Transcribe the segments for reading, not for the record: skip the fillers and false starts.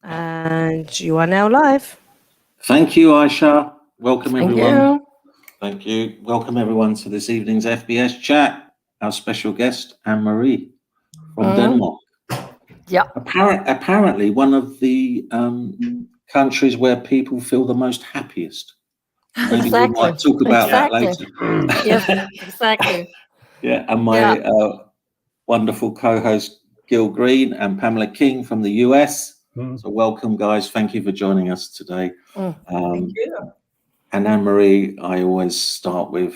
And you are now live. Thank you, Aisha. Welcome, everyone. You. Thank you. Welcome, everyone, to this evening's FBS chat. Our special guest, Anne-Marie from Denmark. Yeah. Apparently, one of the countries where people feel the most happiest. Maybe Exactly. we might talk about that later. Yes, exactly. Yeah, and my wonderful co-host, Gil Green and Pamela King from the US. So welcome, guys. Thank you for joining us today. Thank you. And Anne-Marie, I always start with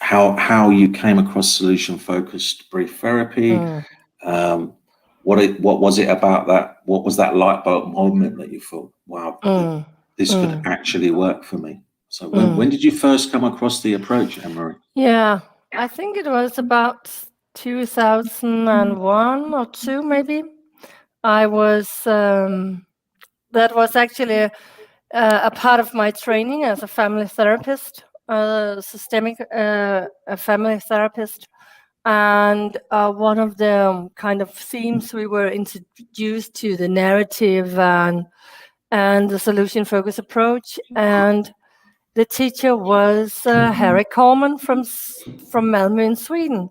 how you came across solution-focused brief therapy. What was it about that? What was that light bulb moment that you thought, wow, this could actually work for me? So when did you first come across the approach, Anne-Marie? Yeah, I think it was about 2001 or 2, maybe. I was, that was actually a part of my training as a family therapist, systemic a family therapist. And one of the kind of themes we were introduced to the narrative and the solution focused approach. And the teacher was Harry Coleman from Malmö in Sweden.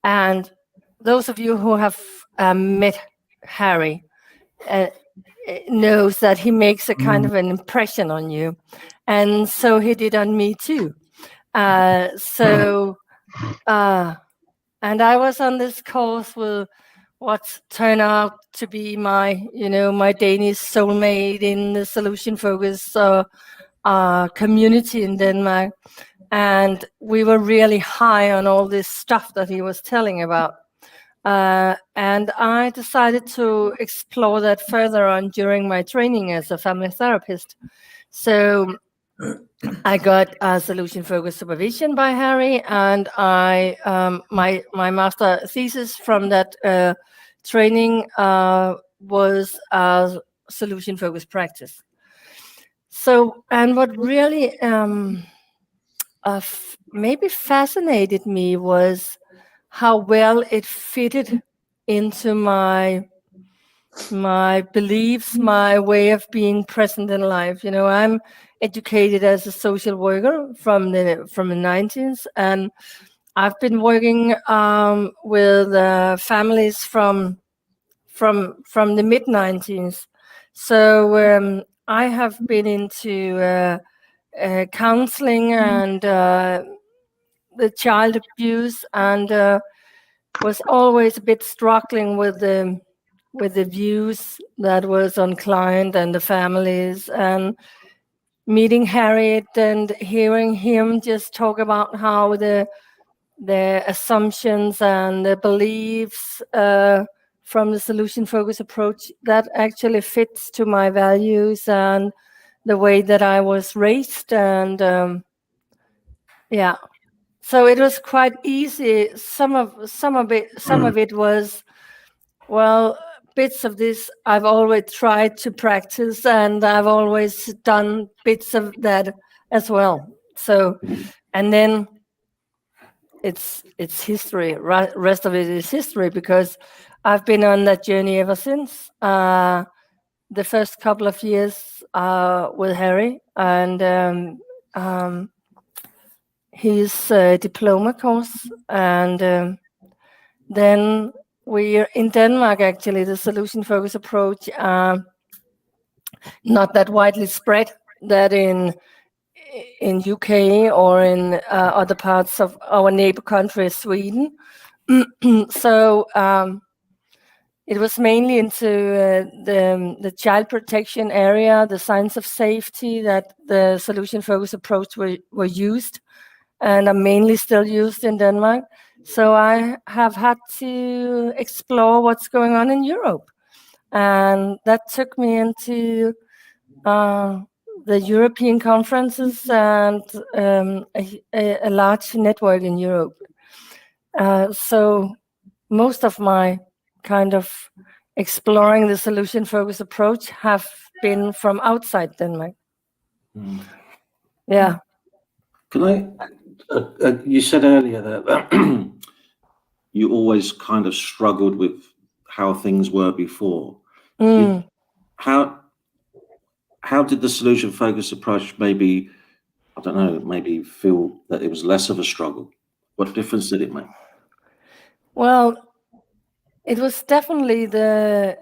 And those of you who have met Harry knows that he makes a kind of an impression on you. And so he did on me too. And I was on this course with what turned out to be my Danish soulmate in the solution focus community in Denmark. And we were really high on all this stuff that he was telling about. And I decided to explore that further on during my training as a family therapist. So I got a solution-focused supervision by Harry, and I my master thesis from that training was a solution-focused practice. So, and what really maybe fascinated me was how well it fitted into my beliefs, my way of being present in life. You know, I'm educated as a social worker from the 90s, and I've been working with families from the mid 90s. So I have been into counseling and the child abuse, and was always a bit struggling with the views that was on client and the families, and meeting Harriet and hearing him just talk about how the assumptions and the beliefs from the solution focused approach that actually fits to my values and the way that I was raised. And so it was quite easy. Some of it was, well, bits of this I've always tried to practice, and I've always done bits of that as well. So, and then it's history. Rest of it is history, because I've been on that journey ever since. The first couple of years with Harry and his diploma course, and then we're in Denmark. Actually, the solution focused approach not that widely spread that in UK or in other parts of our neighbor country, Sweden. So it was mainly into the child protection area, the signs of safety, that the solution focused approach were used, and are mainly still used in Denmark. So I have had to explore what's going on in Europe. And that took me into the European conferences and a large network in Europe. So most of my kind of exploring the solution-focused approach have been from outside Denmark. Yeah. Can I? You said earlier that you always kind of struggled with how things were before. How did the solution focused approach maybe, I don't know, maybe feel that it was less of a struggle? What difference did it make? Well, it was definitely the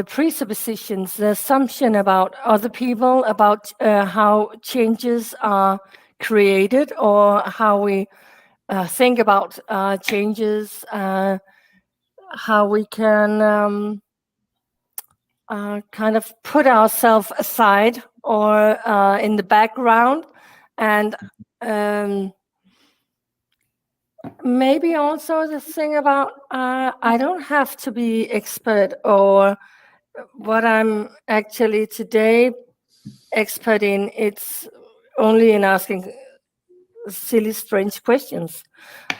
presuppositions, the assumption about other people, about how changes are created, or how we think about changes, how we can kind of put ourselves aside or in the background, and maybe also the thing about I don't have to be expert, or what I'm actually today expert in, it's only in asking silly, strange questions,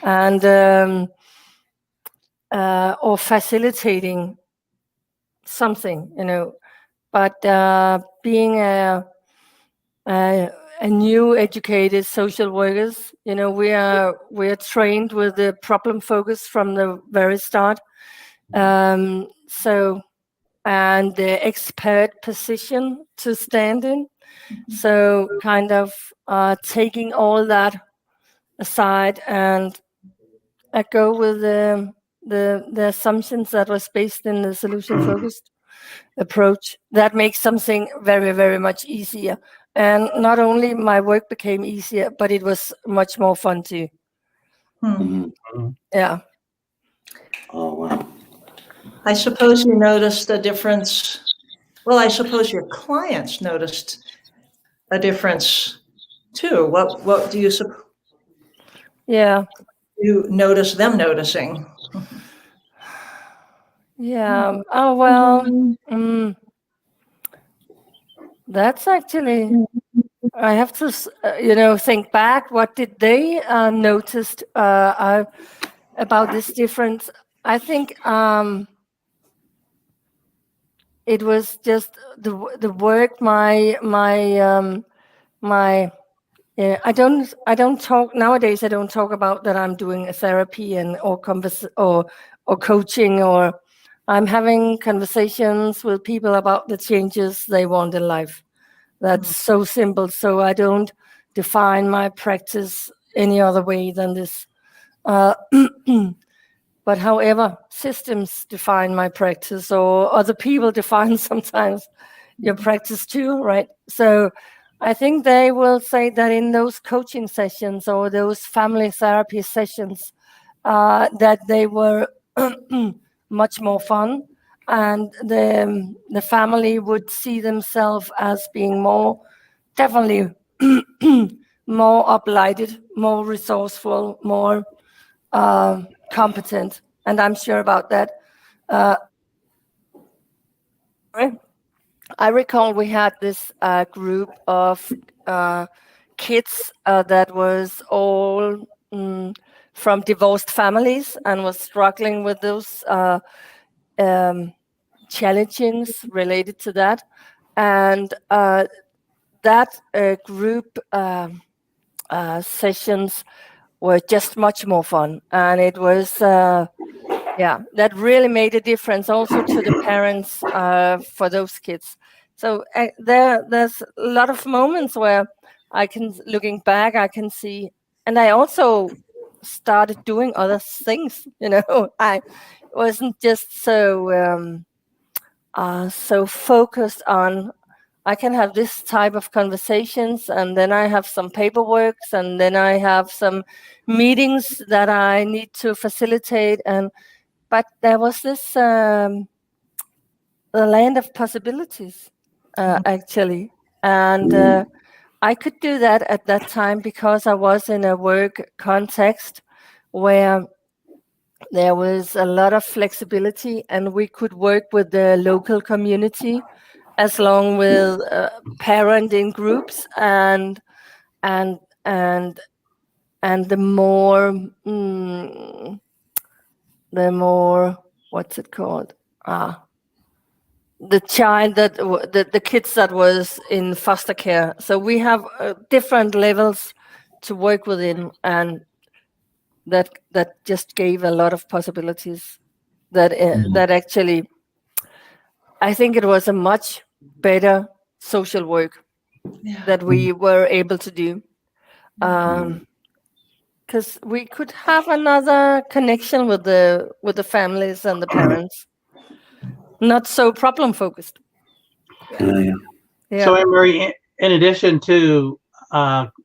and or facilitating something, But being a new educated social workers, we are trained with the problem focus from the very start. So, and the expert position to stand in. So kind of taking all that aside, and I go with the assumptions that was based in the solution focused approach. That makes something very, very much easier. And not only my work became easier, but it was much more fun too. Yeah. Oh, wow. I suppose you noticed a difference. Well, I suppose your clients noticed a difference too. What do you suppose? Yeah. You notice them noticing? Yeah. Oh, well, that's actually, I have to, think back. What did they notice about this difference? I think it was just the work. I don't talk nowadays. I don't talk about that I'm doing a therapy or coaching, or I'm having conversations with people about the changes they want in life. That's so simple. So I don't define my practice any other way than this. But however, systems define my practice, or other people define sometimes your practice too, right? So I think they will say that in those coaching sessions or those family therapy sessions, that they were much more fun, and the family would see themselves as being definitely more uplighted, more resourceful, more competent, and I'm sure about that. I recall we had this group of kids that was all from divorced families and was struggling with those challenges related to that. And that group sessions were just much more fun. And it was, that really made a difference also to the parents for those kids. So there's a lot of moments where looking back, I can see, and I also started doing other things. I wasn't just so focused on, I can have this type of conversations, and then I have some paperwork, and then I have some meetings that I need to facilitate. But there was this the land of possibilities, actually, and I could do that at that time because I was in a work context where there was a lot of flexibility, and we could work with the local community, as long with parenting groups and the more what's it called? The child the kids that was in foster care. So we have different levels to work within, and that just gave a lot of possibilities. that actually, I think it was a much better social work that we were able to do. Because we could have another connection with the families and the parents, not so problem focused. Yeah. So, Anne-Marie, in addition to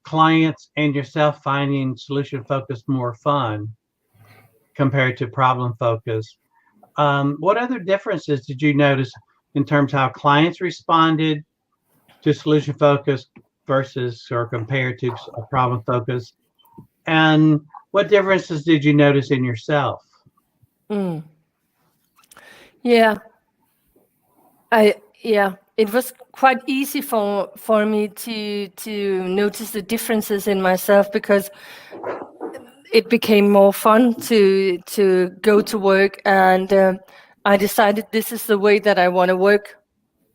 clients and yourself finding solution focused more fun compared to problem focused, what other differences did you notice in terms of how clients responded to solution focused versus or compared to a problem focused? And what differences did you notice in yourself? It was quite easy for me to notice the differences in myself, because it became more fun to go to work, and I decided this is the way that I want to work.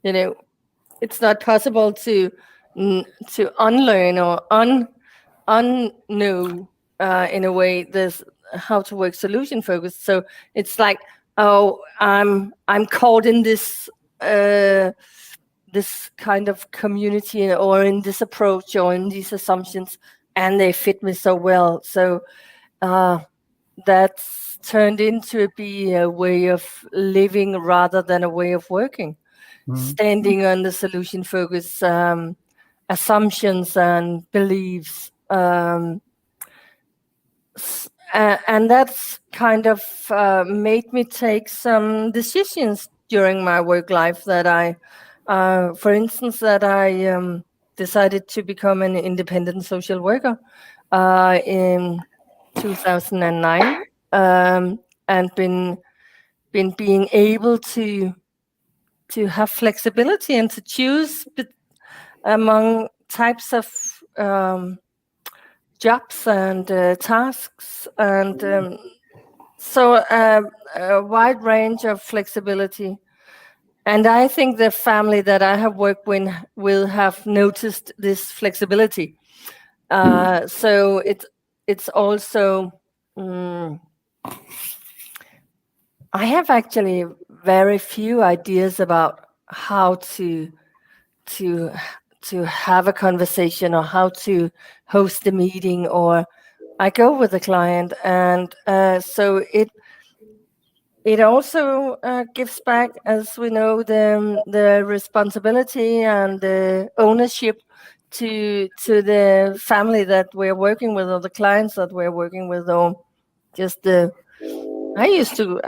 It's not possible to unlearn or unknow in a way this how to work solution focused. So it's like, oh, I'm caught in this this kind of community, or in this approach, or in these assumptions, and they fit me so well. So that's turned into be a way of living rather than a way of working. Standing on the solution focus assumptions and beliefs, and that's kind of made me take some decisions during my work life that I, for instance, that I decided to become an independent social worker in 2009, and been being able to have flexibility and to choose among types of jobs and tasks, and so a wide range of flexibility. And I think the family that I have worked with will have noticed this flexibility. So it's also, I have actually very few ideas about how to have a conversation, or how to host a meeting, or I go with the client, and so it also gives back, as we know, the responsibility and the ownership to the family that we're working with, or the clients that we're working with, or just I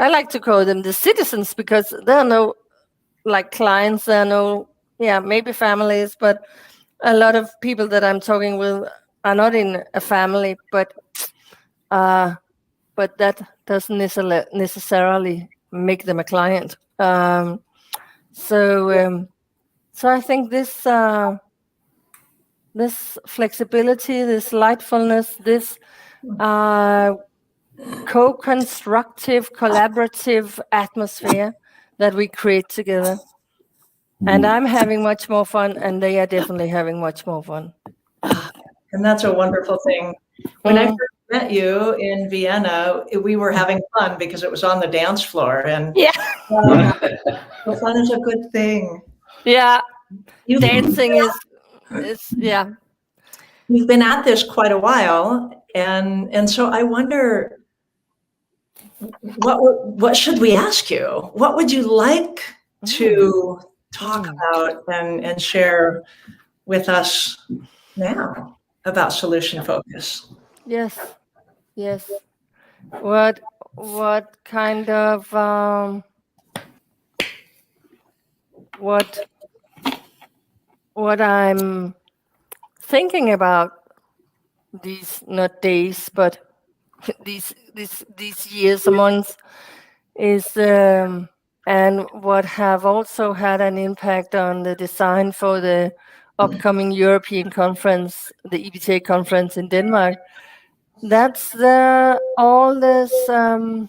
like to call them the citizens, because there are no like clients, there are no, maybe families, but a lot of people that I'm talking with are not in a family, but that doesn't necessarily make them a client. So I think this flexibility, this lightfulness, this co-constructive, collaborative atmosphere that we create together. And I'm having much more fun, and they are definitely having much more fun. And that's a wonderful thing. When I first met you in Vienna, we were having fun because it was on the dance floor, and well, fun is a good thing. Yeah, dancing is You've been at this quite a while, and so I wonder, what should we ask you? What would you like to talk about and share with us now about solution focus? Yes. What kind of what I'm thinking about these, not days, but these years, months, is and what have also had an impact on the design for the upcoming European conference, the EBTA conference in Denmark. That's all this how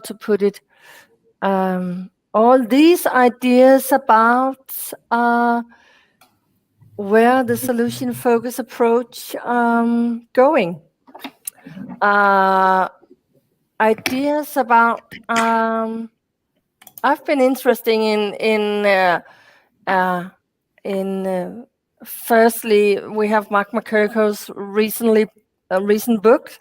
to put it, all these ideas about where the solution focus approach going. ideas about. I've been interested in firstly, we have Mark McCurko's recent book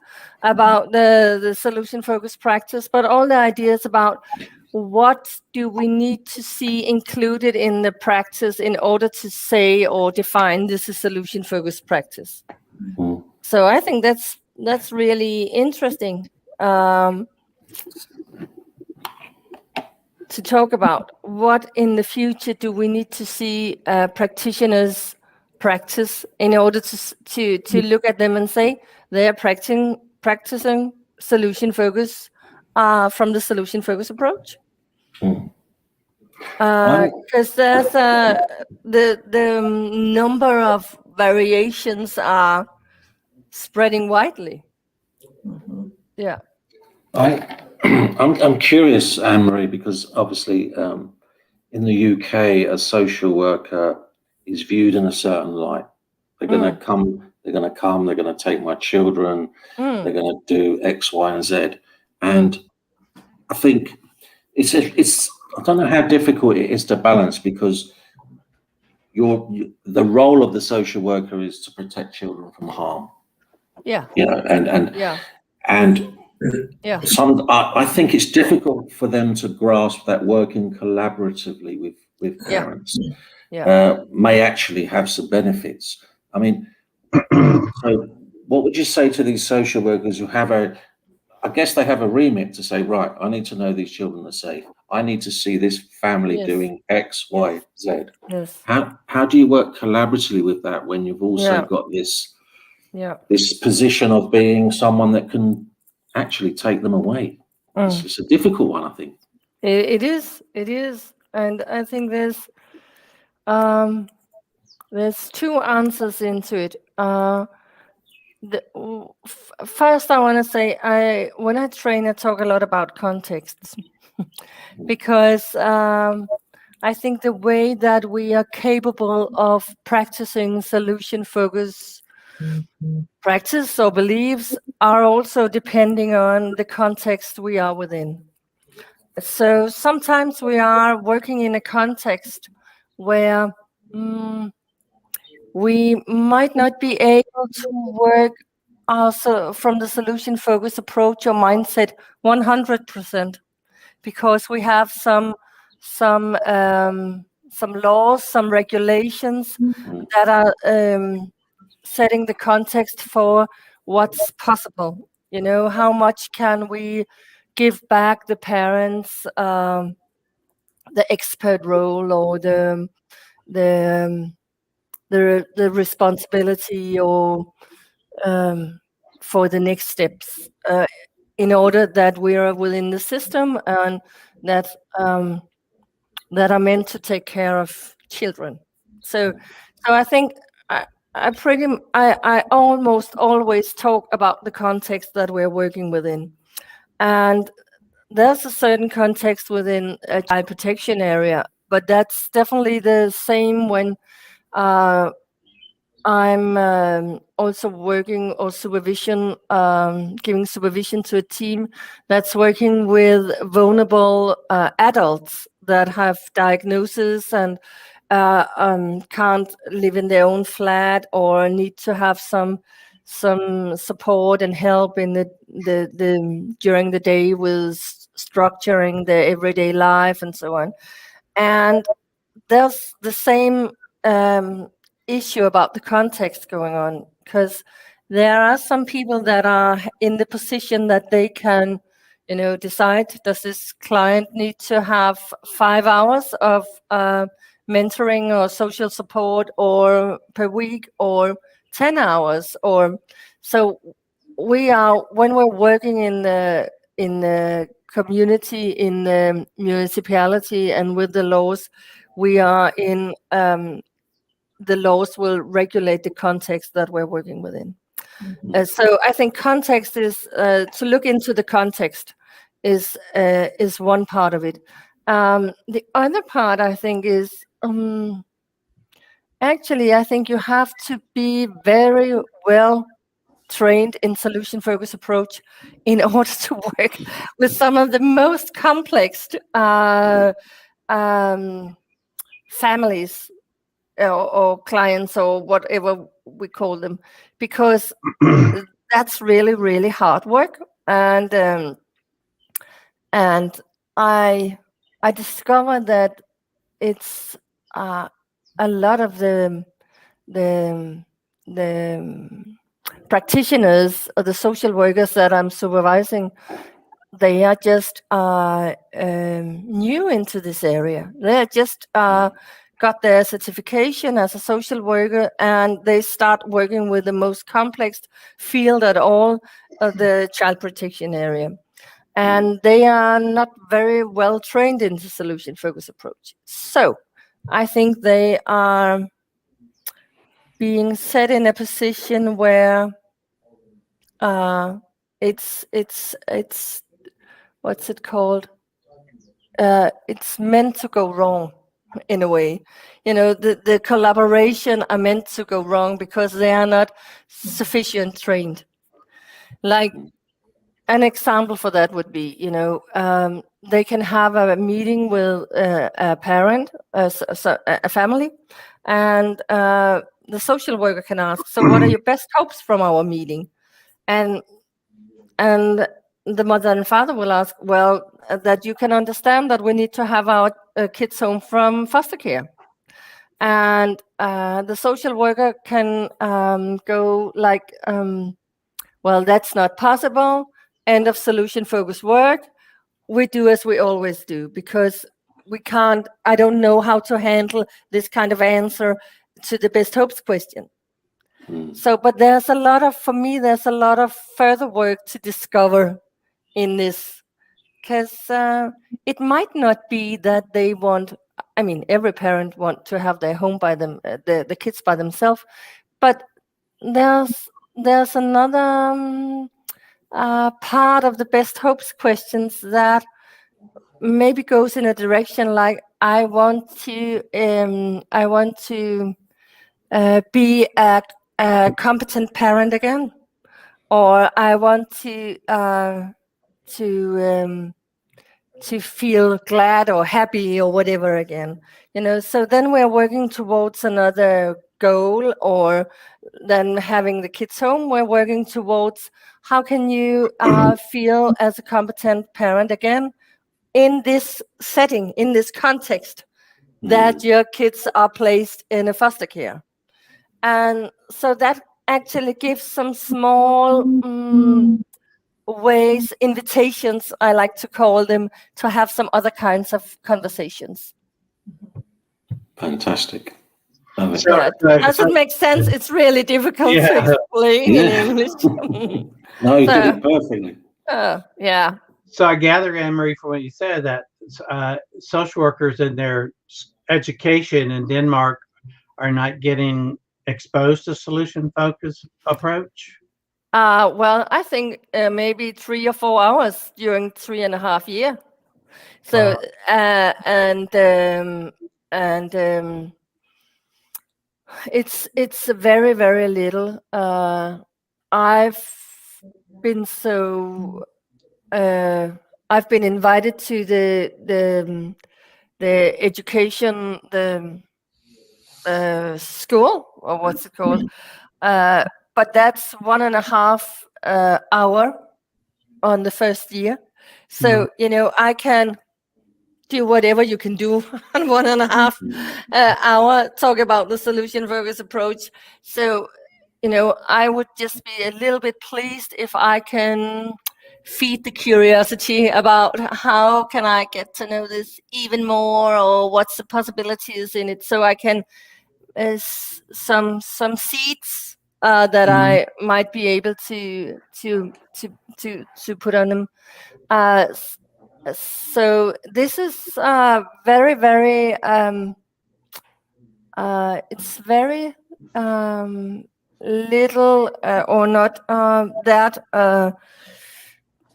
about the solution focused practice, but all the ideas about what do we need to see included in the practice in order to say or define this is solution focused practice. Mm. So I think that's really interesting to talk about. What in the future do we need to see practitioners practice in order to look at them and say they are practicing solution focus from the solution focus approach? Because there's the number of variations are spreading widely. Mm-hmm. Yeah. I'm curious, Anne-Marie, because obviously in the UK, a social worker is viewed in a certain light. They're going to come, they're going to take my children, they're going to do X, Y, and Z. And I think it's I don't know how difficult it is to balance, because the role of the social worker is to protect children from harm. Yeah. You know, and yeah. I think it's difficult for them to grasp that working collaboratively with parents may actually have some benefits. I mean, so what would you say to these social workers who have I guess they have a remit to say, right, I need to know these children are safe. I need to see this family doing X, Y, Z. Yes. How do you work collaboratively with that when you've also got this position of being someone that can actually take them away? It's a difficult one, I think. It is, and I think there's two answers into it. First, I want to say, when I train, I talk a lot about contexts, because I think the way that we are capable of practicing solution focus practice or beliefs are also depending on the context we are within. So sometimes we are working in a context where we might not be able to work also from the solution focus approach or mindset 100%, because we have some laws, some regulations that are setting the context for what's possible. You know, how much can we give back the parents the expert role, or the responsibility, or for the next steps, in order that we are within the system and that are meant to take care of children. So I think I almost always talk about the context that we're working within, and there's a certain context within a child protection area, but that's definitely the same when I'm also working or supervision, giving supervision to a team that's working with vulnerable adults that have diagnosis and can't live in their own flat, or need to have some support and help in the during the day with structuring their everyday life and so on. And there's the same issue about the context going on, because there are some people that are in the position that they can, you know, decide, does this client need to have 5 hours of mentoring or social support or per week, or 10 hours, or so we are, when we're working in the community, in the municipality and with the laws, we are in the laws will regulate the context that we're working within. So I think context is to look into the context is one part of it. The other part, I think, is actually, I think you have to be very well trained in solution focused approach in order to work with some of the most complex families or clients or whatever we call them, because that's really, really hard work. And I discovered that it's a lot of the practitioners or the social workers that I'm supervising, they are just new into this area. They're just got their certification as a social worker, and they start working with the most complex field at all of the child protection area. And they are not very well trained in the solution focused approach. So I think they are being set in a position where it's what's it called? It's meant to go wrong in a way. The collaboration are meant to go wrong because they are not sufficient trained. Like an example for that would be, they can have a meeting with a parent, a family, and the social worker can ask, so what are your best hopes from our meeting? And the mother and father will ask, well, that you can understand that we need to have our kids home from foster care. And the social worker can go like, well, that's not possible. End of solution focused work. We do as we always do, because we can't, I don't know how to handle this kind of answer to the best hopes question. So, but there's a lot of further work to discover in this, because it might not be that they want, every parent want to have their home by them, the kids by themselves, but there's another part of the best hopes questions that maybe goes in a direction like, I want to be a competent parent again, or I want to feel glad or happy or whatever again. So then we're working towards another goal, or then having the kids home, we're working towards how can you feel as a competent parent again in this setting, in this context that your kids are placed in a foster care. And so that actually gives some small ways, invitations, I like to call them, to have some other kinds of conversations. Fantastic. Does it make sense? It's really difficult to explain in English. No, you did it perfectly. Yeah. So I gather, Anne-Marie, from what you said, that social workers in their education in Denmark are not getting exposed to solution-focused approach? Well, I think maybe 3 or 4 hours during 3.5 years. So, it's very, very little. I've been invited to the education, the school, or what's it called? But that's 1.5 hour on the first year. So, I can do whatever you can do on 1.5 hour, talk about the solution focused approach. So, I would just be a little bit pleased if I can feed the curiosity about how can I get to know this even more, or what's the possibilities in it, so I can some seeds that I might be able to put on them. So this is very, very it's very little or not that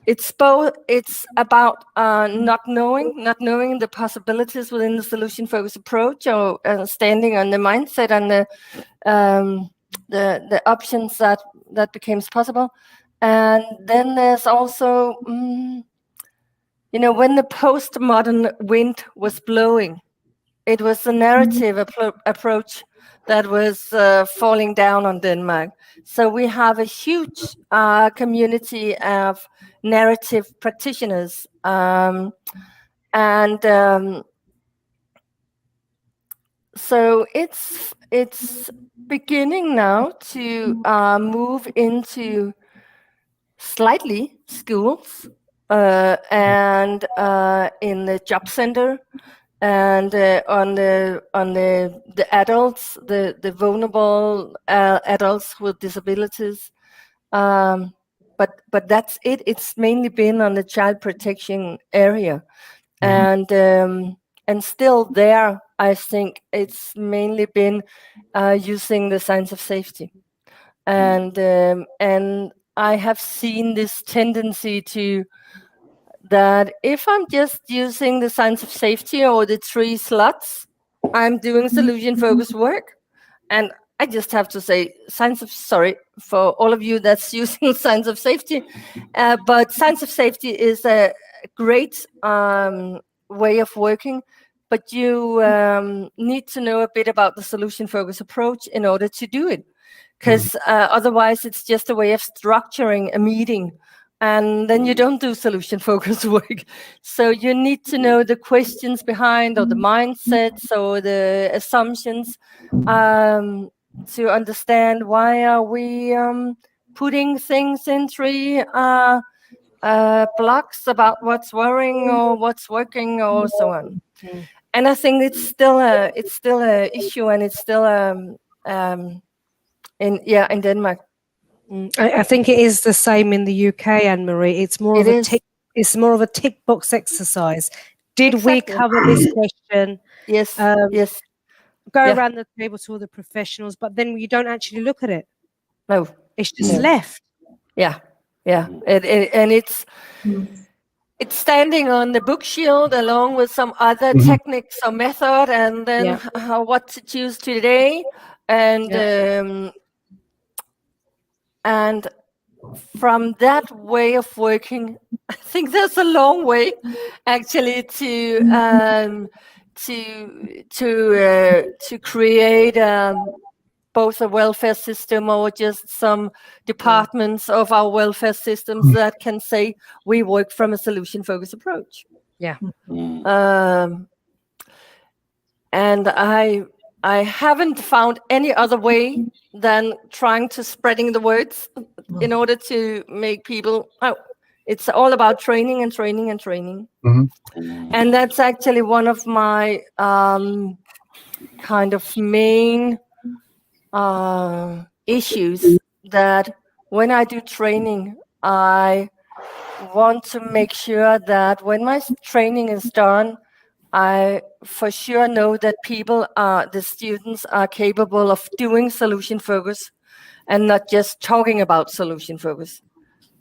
it's both. It's about not knowing the possibilities within the solution focused approach, or standing on the mindset and the options that becomes possible. And then there's also, you know, when the postmodern wind was blowing, it was the narrative approach that was falling down on Denmark. So we have a huge community of narrative practitioners, so it's beginning now to move into slightly schools and in the job center, and on the adults, the vulnerable adults with disabilities. But that's it. It's mainly been on the child protection area, and still there, I think it's mainly been using the science of safety, and I have seen this tendency to that if I'm just using the science of safety or the 3 slots, I'm doing solution focused work. And I just have to say, sorry for all of you that's using science of safety, but science of safety is a great way of working, but you need to know a bit about the solution focused approach in order to do it, because otherwise it's just a way of structuring a meeting, and then you don't do solution focused work. So you need to know the questions behind, or the mindsets, or the assumptions, to understand why are we putting things in 3 blocks about what's worrying or what's working or so on. And I think it's still a issue, and it's still in Denmark. I think it is the same in the UK, Anne-Marie. It's more of a tick box exercise. Did we cover this question? Yes. Yes. Go around the table to all the professionals, but then you don't actually look at it. No, it's just left. Yeah. And it's standing on the bookshelf along with some other techniques or method, and then what to choose today, and from that way of working, I think there's a long way actually to create both a welfare system or just some departments of our welfare systems that can say we work from a solution focused approach. And I haven't found any other way than trying to spreading the words in order to make people, it's all about training and training and training. And that's actually one of my kind of main issues, that when I do training, I want to make sure that when my training is done, I for sure know that the students are capable of doing solution focus and not just talking about solution focus.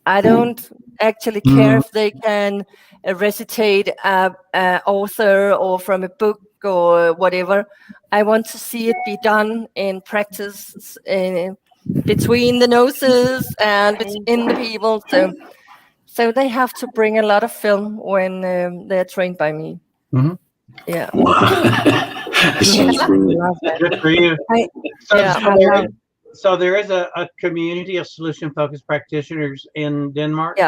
I don't actually care if they can recitate an author or from a book or whatever. I want to see it be done in practice between the noses and in the people. So they have to bring a lot of film when they're trained by me. Yeah. Good for you. So there is a community of solution focused practitioners in Denmark.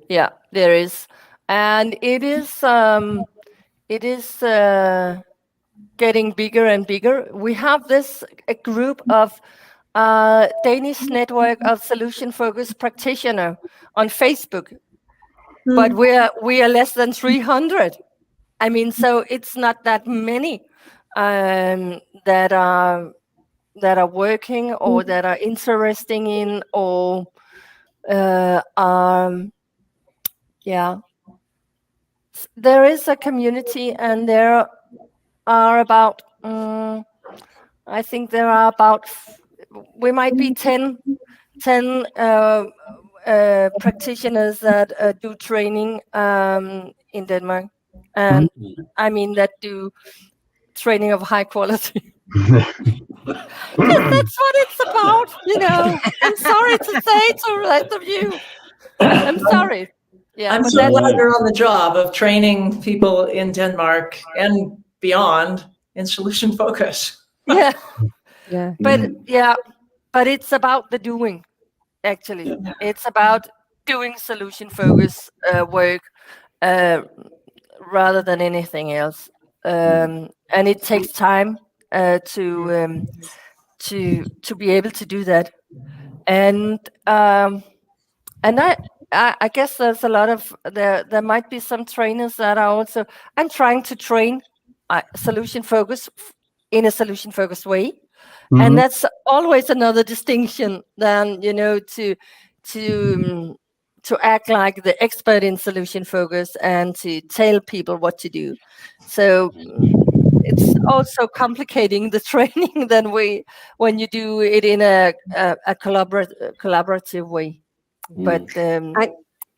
Yeah, there is, and it is getting bigger and bigger. We have a group of Danish network of solution focused practitioner on Facebook, but we are less than 300. I mean, so it's not that many that are working or that are interesting in, or there is a community, and there are about I think there are about, we might be 10 practitioners that do training in Denmark, and I mean that do training of high quality. That's what it's about, you know. I'm sorry to say to the rest of you. I'm sorry. Yeah, I'm so glad you're on the job of training people in Denmark and beyond in solution focus. Yeah. Yeah. But it's about the doing, actually. Yeah. It's about doing solution focus work rather than anything else. And it takes time to be able to do that. And I guess there's a lot of there might be some trainers that are also, I'm trying to train solution focus in a solution focused way. Mhm. And that's always another distinction than, you know, to act like the expert in solution focus and to tell people what to do. So it's also complicating the training than when you do it in a collaborative way. But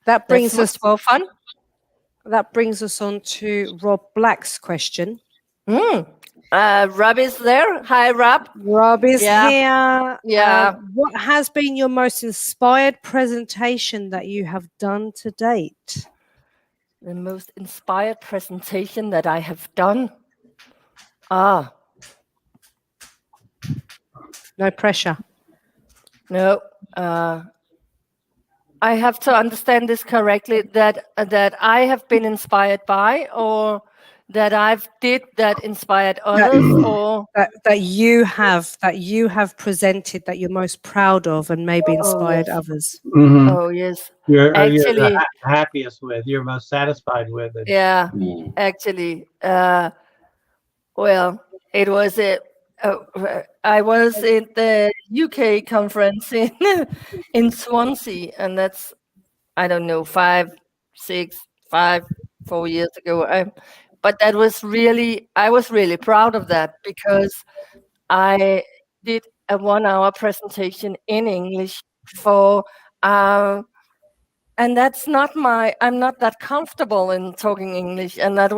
that brings that's us more fun. That brings us on to Rob Black's question. Rob is there. Hi, Rob. Rob is here. Yeah. What has been your most inspired presentation that you have done to date? The most inspired presentation that I have done. No pressure. No. I have to understand this correctly, that I have been inspired by, or that I've did that inspired others, or that you have presented that you're most proud of and maybe inspired others. Mhm. Oh yes, You're actually the happiest with, you're most satisfied with it. Yeah, actually, well, it was I was in the UK conference in Swansea, and that's, I don't know, 4 years ago. But that was I was really proud of that, because I did a 1-hour presentation in English for, and that's not I'm not that comfortable in talking English, and that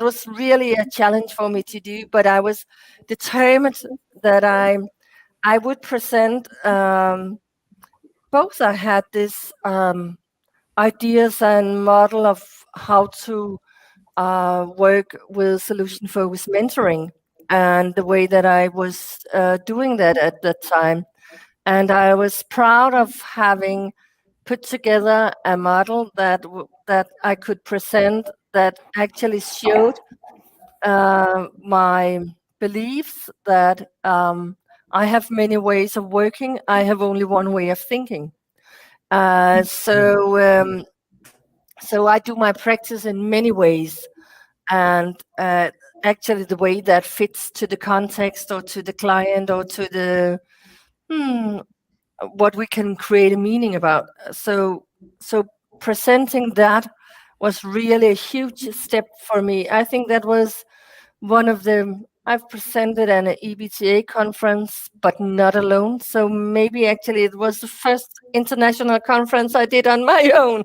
was really a challenge for me to do. But I was determined that I would present both. I had this ideas and model of how to work with solution focused mentoring, and the way that I was doing that at that time. And I was proud of having put together a model that I could present that actually showed my beliefs that I have many ways of working. I have only one way of thinking. So I do my practice in many ways, and actually the way that fits to the context or to the client or to the what we can create a meaning about. So presenting that was really a huge step for me. I think that was one of the, I've presented at an EBTA conference, but not alone. So maybe actually it was the first international conference I did on my own.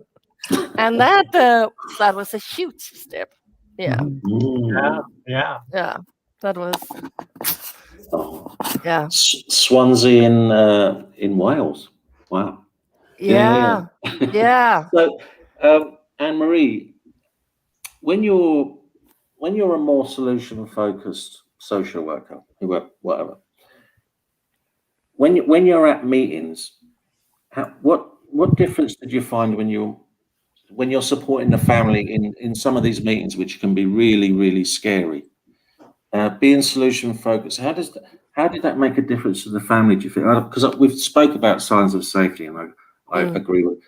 And that was a huge step. Yeah. Yeah. That was. Oh. Yeah. Swansea in Wales. Wow. Yeah. So, Anne-Marie, when you're a more solution-focused social worker, whatever, when you're at meetings, what difference did you find when you're supporting the family in some of these meetings, which can be really, really scary? Being solution-focused, how did that make a difference to the family, do you think? Because we've spoke about signs of safety, and I agree with,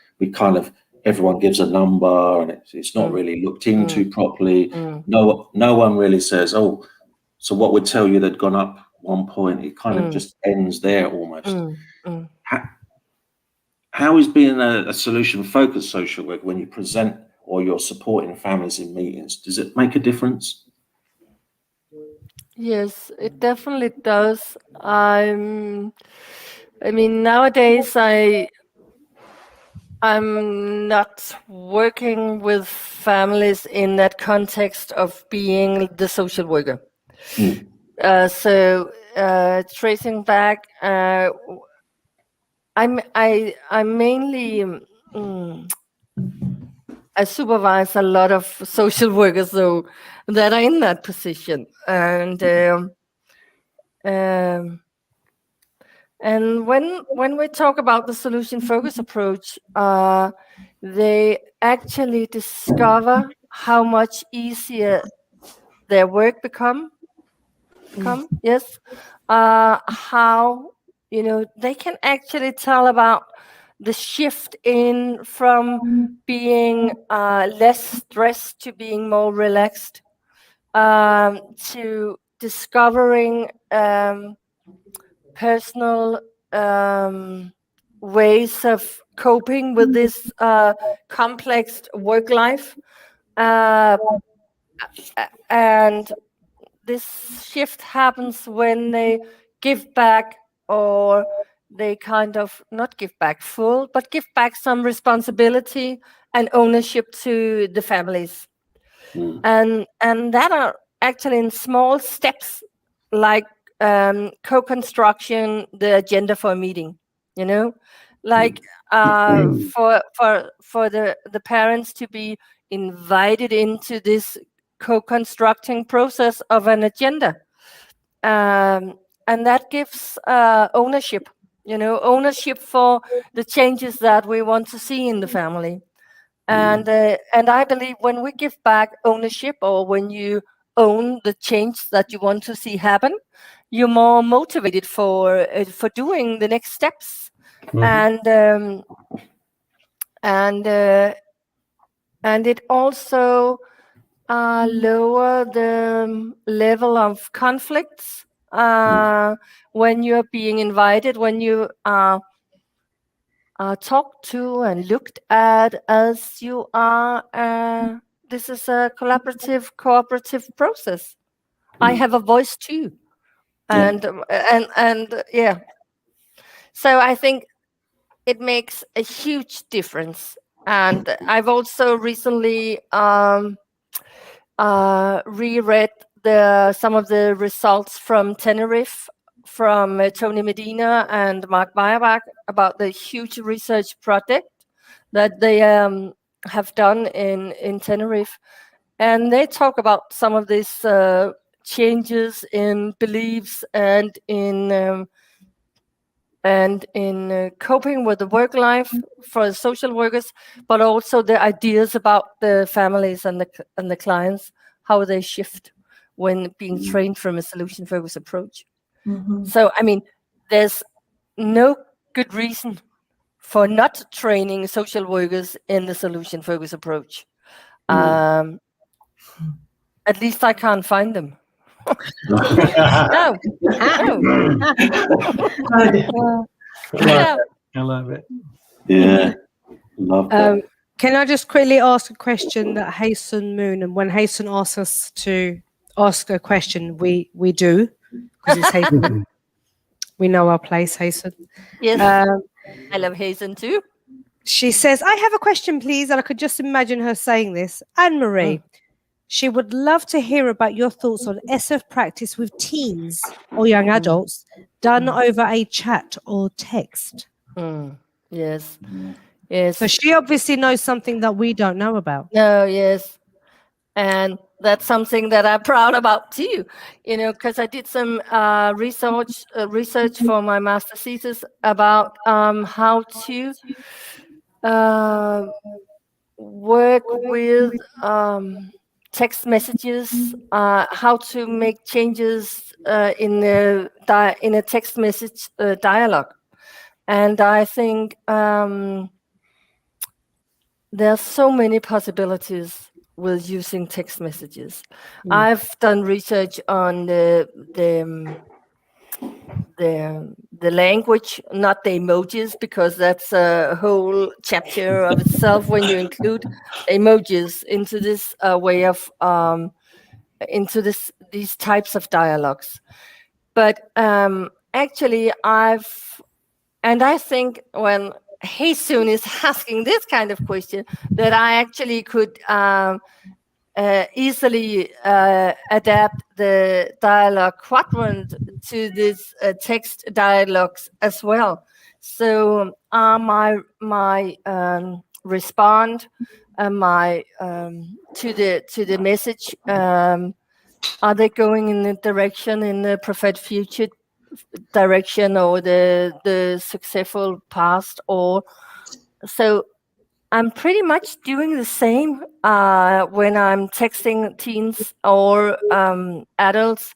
everyone gives a number, and it's not really looked into properly. No one really says, oh, so what would tell you they'd gone up 1 point? It kind of just ends there almost. How is being a solution-focused social worker when you present or you're supporting families in meetings? Does it make a difference? Yes, it definitely does. I mean, nowadays I'm not working with families in that context of being the social worker. So tracing back, I'm mainly I supervise a lot of social workers though that are in that position, and when we talk about the solution focus approach, they actually discover how much easier their work become. Yes, how they can actually tell about the shift in from being less stressed to being more relaxed, to discovering personal ways of coping with this complex work life, and this shift happens when they give back, or they kind of not give back full, but give back some responsibility and ownership to the families. And that are actually in small steps, like co-construction the agenda for a meeting, like for the parents to be invited into this co-constructing process of an agenda, and that gives ownership for the changes that we want to see in the family. And I believe when we give back ownership, or when you own the change that you want to see happen, you're more motivated for doing the next steps. And it also lower the level of conflicts when you're being invited, when you are talked to and looked at as you are. This is a cooperative process. I have a voice too, and yeah. So I think it makes a huge difference. And I've also recently reread some of the results from Tenerife, from Tony Medina and Mark Meyerberg, about the huge research project that they have done in Tenerife. And they talk about some of these changes in beliefs and in coping with the work life for the social workers, but also the ideas about the families and the clients, how they shift when being trained from a solution focused approach. So, I mean, there's no good reason for not training social workers in the solution focused approach. At least I can't find them. No. I love it. Yeah, love that. Can I just quickly ask a question that Hasten Moon, and when Hasten asks us to ask a question, we do, because it's Hasten. We know our place, Hasten. Yes, I love Hasten too. She says, I have a question, please. And I could just imagine her saying this. Anne-Marie, she would love to hear about your thoughts on SF practice with teens or young adults done over a chat or text. Yes. So she obviously knows something that we don't know about. No, yes. And that's something that I'm proud about too, because I did some research for my master thesis about how to work with text messages, how to make changes in a text message dialogue. And I think there's so many possibilities with using text messages. I've done research on the language, not the emojis, because that's a whole chapter of itself when you include emojis into this way of these types of dialogues. But actually, I think when Hasun is asking this kind of question, that I actually could easily adapt the dialogue quadrant to this text dialogues as well. So my respond to the message, are they going in the direction, in the preferred future direction, or the successful past? Or so I'm pretty much doing the same when I'm texting teens or adults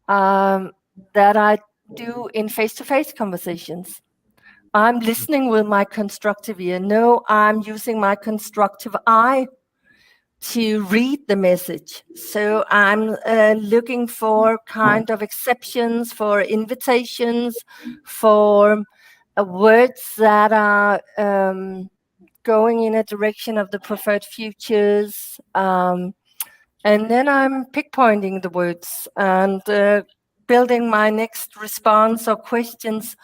that I do in face-to-face conversations. I'm listening with my constructive ear. No, I'm using my constructive eye to read the message. So I'm looking for kind of exceptions, for invitations, for words that are going in a direction of the preferred futures. And then I'm pinpointing the words and building my next response or questions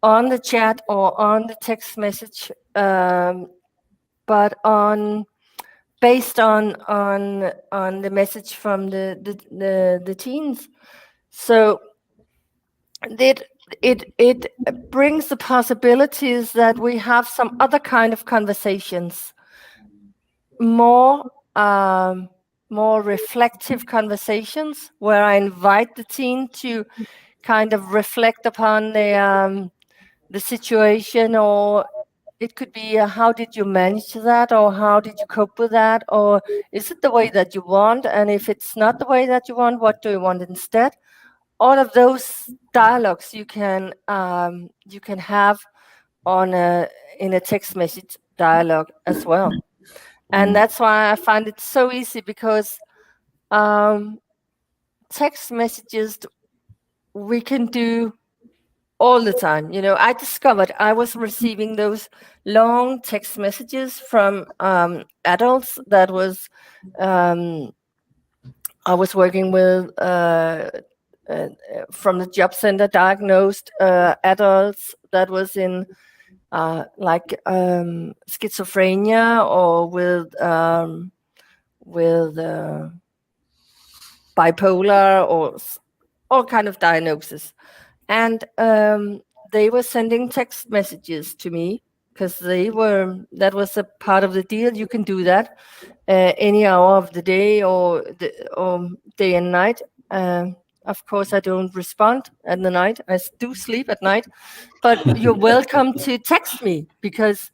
on the chat or on the text message, but based on the message from the teens. So it brings the possibilities that we have some other kind of conversations, more reflective conversations, where I invite the teen to kind of reflect upon the situation, or it could be how did you manage that, or how did you cope with that, or is it the way that you want? And if it's not the way that you want, what do you want instead? All of those dialogues you can have in a text message dialogue as well. And that's why I find it so easy, because text messages we can do all the time. I discovered I was receiving those long text messages from adults that was I was working with from the job center, diagnosed adults that was in schizophrenia, or with bipolar, or all kind of diagnosis. And they were sending text messages to me, because that was a part of the deal. You can do that any hour of the day, or day and night. Of course, I don't respond at the night. I do sleep at night, but you're welcome to text me, because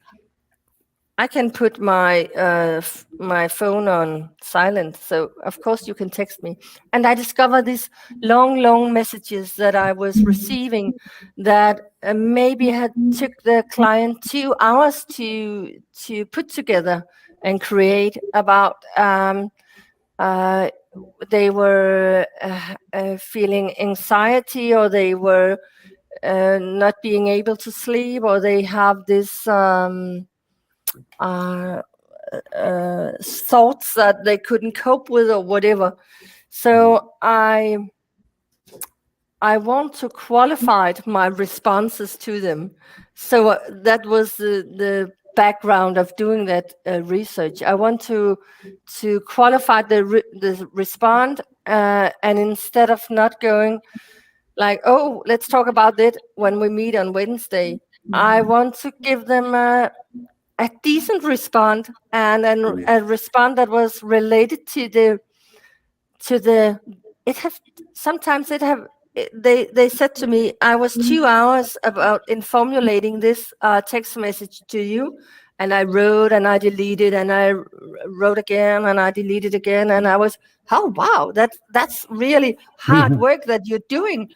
I can put my phone on silent. So of course you can text me. And I discovered these long messages that I was receiving that maybe had took the client 2 hours to put together and create about. They were feeling anxiety, or they were not being able to sleep, or they have this thoughts that they couldn't cope with, or whatever. So I want to qualify my responses to them. So that was the background of doing that research. I want to qualify the respond, and instead of not going like, oh, let's talk about it when we meet on Wednesday, I want to give them a decent response, and a response that was related to the they said to me, I was 2 hours in formulating this text message to you, and I wrote and I deleted and I wrote again and I deleted again, and I was, oh wow, that's really hard work that you're doing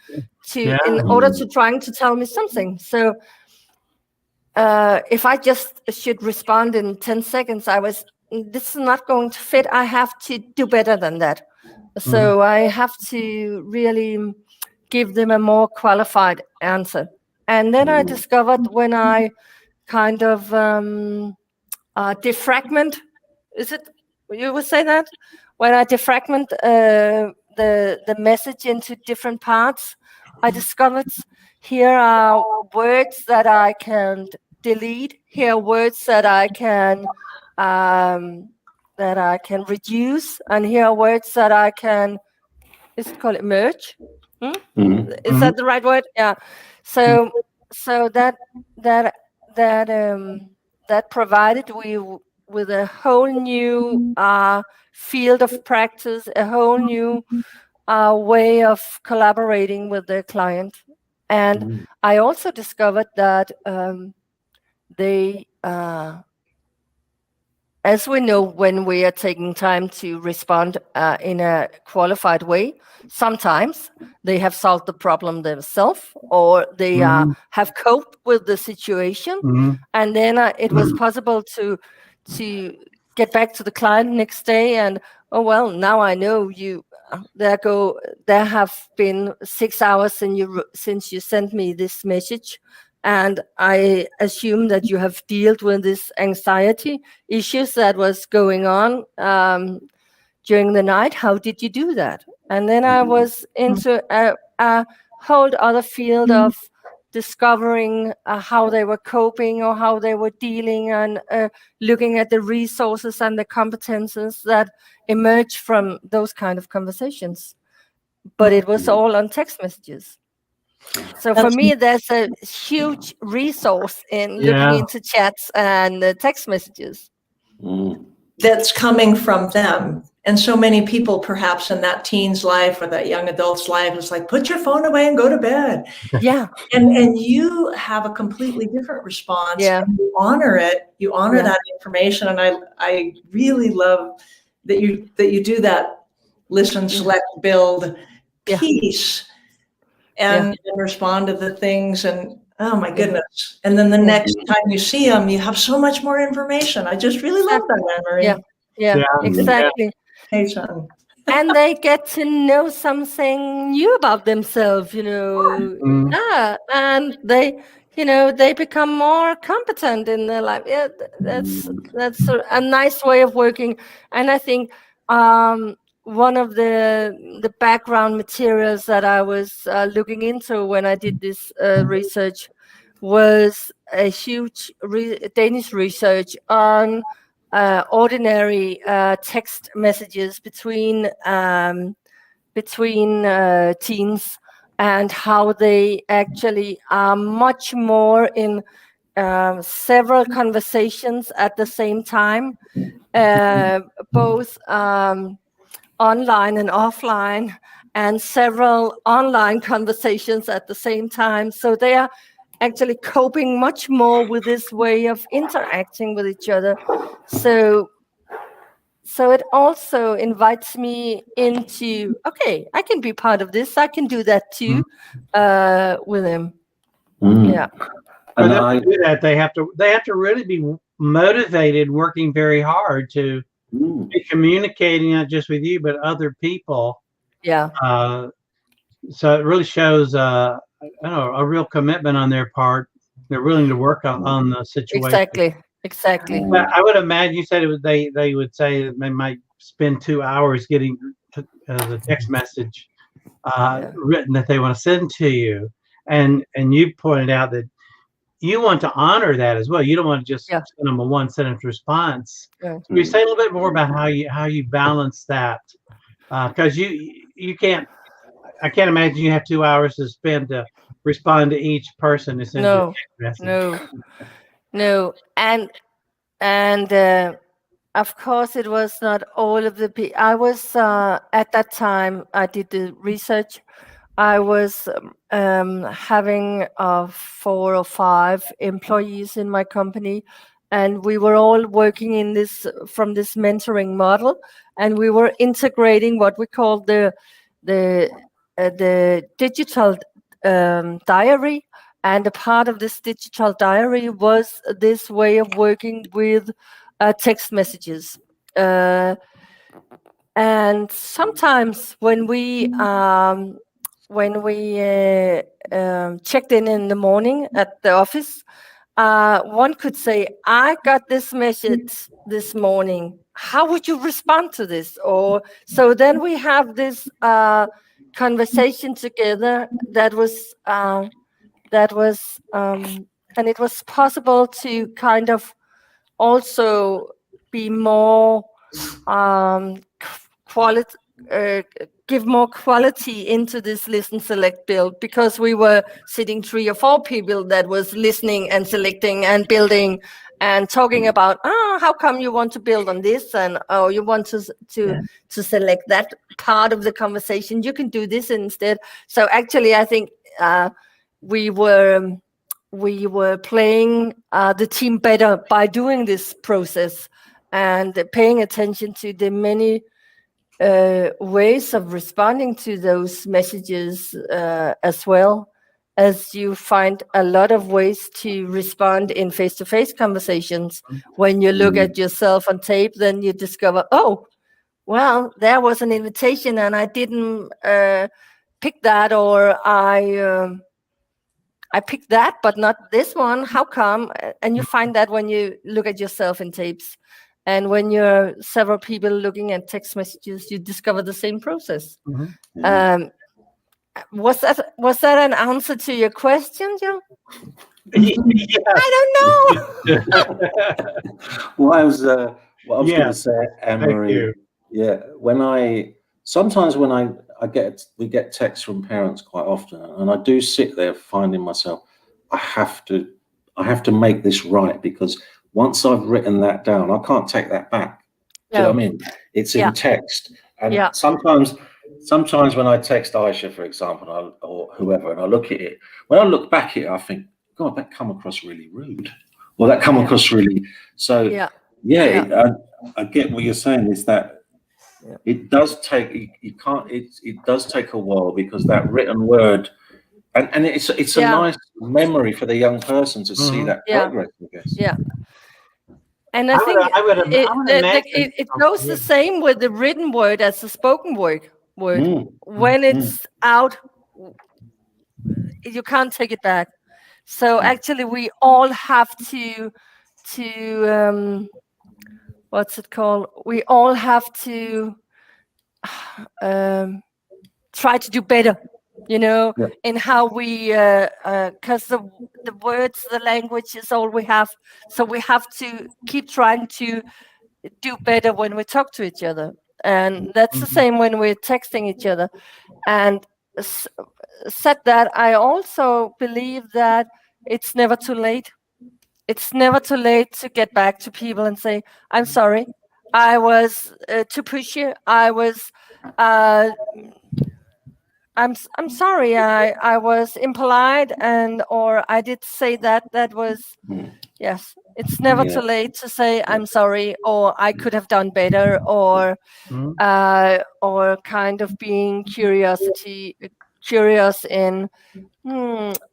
in order to trying to tell me something. So if I just should respond in 10 seconds, this is not going to fit. I have to do better than that. So I have to really give them a more qualified answer. And then I discovered, when I kind of defragment, is it, you would say that? When I defragment the message into different parts, I discovered here are words that I can delete, here are words that I can I can reduce, and here are words that I can, is it called merge? Is that the right word? Yeah. So that provided we with a whole new field of practice, a whole new way of collaborating with the client. And I also discovered that they, as we know, when we are taking time to respond in a qualified way, sometimes they have solved the problem themselves, or they have coped with the situation, and then it was possible to get back to the client next day and, oh well, now I know you. There have been 6 hours since you sent me this message, and I assume that you have dealt with this anxiety issues that was going on during the night. How did you do that? And then I was into a whole other field of discovering how they were coping or how they were dealing, and looking at the resources and the competences that emerge from those kind of conversations. But it was all on text messages. So for me, there's a huge resource in looking into chats and text messages. That's coming from them. And so many people perhaps in that teen's life or that young adult's life is like, put your phone away and go to bed. Yeah. And you have a completely different response. Yeah. And you honor it. You honor that information. And I really love that you do that listen, select, build piece and respond to the things. And oh my goodness. And then the next time you see them, you have so much more information. I just really love that, Anne-Marie. Yeah, exactly. And they get to know something new about themselves, and they become more competent in their life. Yeah, that's a nice way of working. And I think one of the background materials that I was looking into when I did this research was a huge Danish research on ordinary text messages between teens, and how they actually are much more in several conversations at the same time, both online and offline, and several online conversations at the same time. So they are actually coping much more with this way of interacting with each other. So it also invites me into, okay, I can be part of this. I can do that too, with them. Yeah. And to do that, they have to really be motivated, working very hard to be communicating not just with you but other people. Yeah. So it really shows a real commitment on their part. They're willing to work on the situation. Exactly. I would imagine you said they would say that they might spend 2 hours getting the text message written that they want to send to you, and you pointed out that you want to honor that as well. You don't want to just send them a one-sentence response. Can you say a little bit more about how you balance that? Because you can't. I can't imagine you have 2 hours to spend to respond to each person. No. And of course, it was not all of the people. I was at that time I did the research. I was having 4 or 5 employees in my company, and we were all working from this mentoring model, and we were integrating what we call the digital diary. And a part of this digital diary was this way of working with text messages. And sometimes when we checked in the morning at the office, one could say, I got this message this morning. How would you respond to this? Or so then we have this conversation together that was and it was possible to kind of also be more quality, give more quality into this listen, select, build, because we were sitting 3 or 4 people that was listening and selecting and building and talking about, how come you want to build on this, and you want to select that part of the conversation. You can do this instead. So actually, I think we were playing the team better by doing this process and paying attention to the many ways of responding to those messages, as well as you find a lot of ways to respond in face-to-face conversations. When you look at yourself on tape, then you discover, oh, well, there was an invitation and I didn't pick that, or I picked that, but not this one. How come? And you find that when you look at yourself in tapes. And when you're several people looking at text messages, you discover the same process. Was that an answer to your question, Joe? I don't know. Well, I was going to say, Anne-Marie. Yeah, sometimes when we get texts from parents quite often, and I do sit there finding myself, I have to make this right, because once I've written that down, I can't take that back. Do you know what I mean? It's in text. And sometimes when I text Aisha, for example, or whoever, and I look at it, when I look back at it, I think, God, that come across really rude. Or that come across really... So, I get what you're saying, is that it does take, it does take a while, because that written word, and it's a nice memory for the young person to see that progress, I guess. Yeah. And I think it goes the same with the written word as the spoken word. When it's out, you can't take it back. So actually, we all have to what's it called? We all have to try to do better, in how we, because the words, the language is all we have. So we have to keep trying to do better when we talk to each other. And that's the same when we're texting each other. And said that, I also believe that it's never too late. It's never too late to get back to people and say, I'm sorry, I was too pushy. I was... I'm sorry, I was impolite, or I did say that was, yes, it's never too late to say I'm sorry, or I could have done better, or kind of being curious in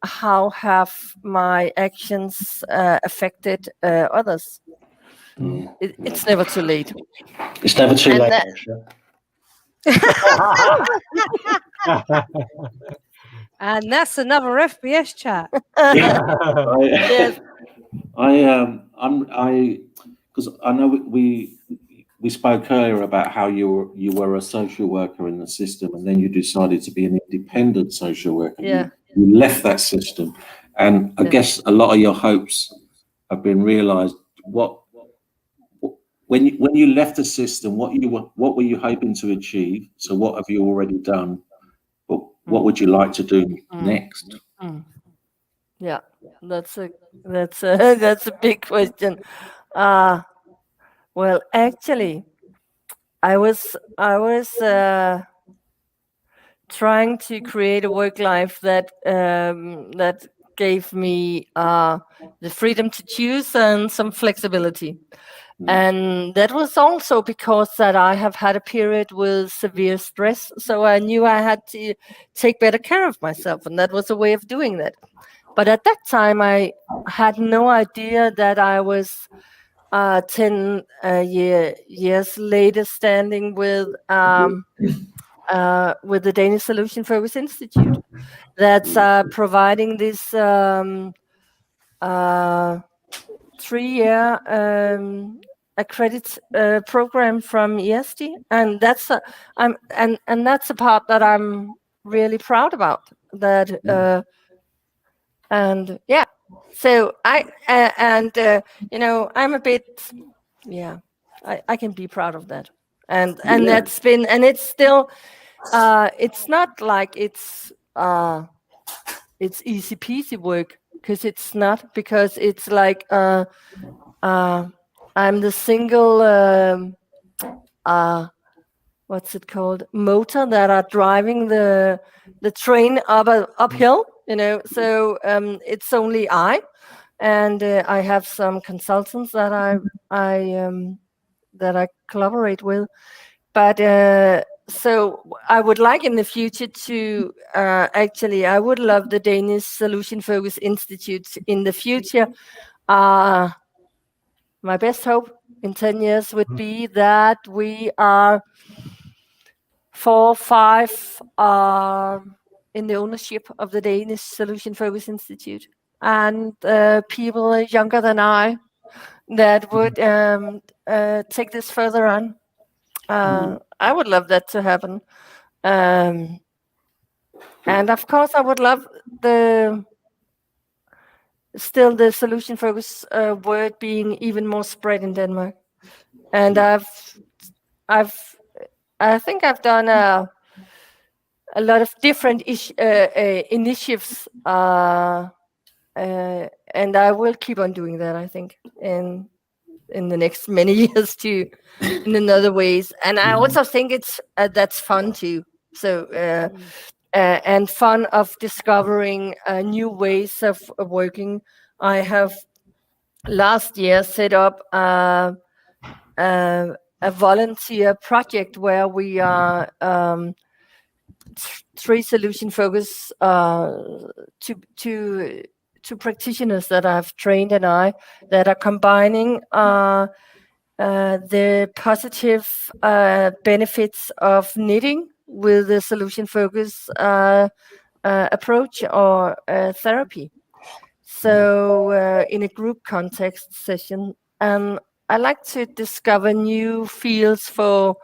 how have my actions affected others. It's never too late. It's never too late. And that's another FBS chat. Yes. Because I know we spoke earlier about how you were a social worker in the system, and then you decided to be an independent social worker. Yeah. You left that system, and I guess a lot of your hopes have been realised. When you left the system, what were you hoping to achieve? So what have you already done? But what would you like to do next? Yeah, that's a big question. Well, actually, I was trying to create a work life that gave me the freedom to choose and some flexibility. And that was also because that I have had a period with severe stress. So I knew I had to take better care of myself. And that was a way of doing that. But at that time, I had no idea that I was 10 years later standing with the Danish Solution Focused Institute that's providing this 3-year accredited program from IASTI, and that's that's a part that I'm really proud about. That so I'm a bit I can be proud of that. And that's been, and it's still, it's not like it's easy peasy work, because it's not, because it's like I'm the single what's it called, motor that are driving the train uphill, so it's only I, and I have some consultants that I collaborate with, but so I would like in the future to actually, I would love the Danish Solution Focused Institute in the future. My best hope in 10 years would be that we are 4 or 5 in the ownership of the Danish Solution Focused Institute, and people younger than I that would take this further on. I would love that to happen. And of course, I would love the solution focus word being even more spread in Denmark. And I think I've done a lot of different initiatives, and I will keep on doing that, I think, in the next many years too, in other ways. And I also think it's that's fun too. So and fun of discovering new ways of working. I have last year set up a volunteer project where we are 3 solution focus to practitioners that I've trained and that are combining the positive benefits of knitting with the solution focus approach or therapy. So in a group context session, I like to discover new fields for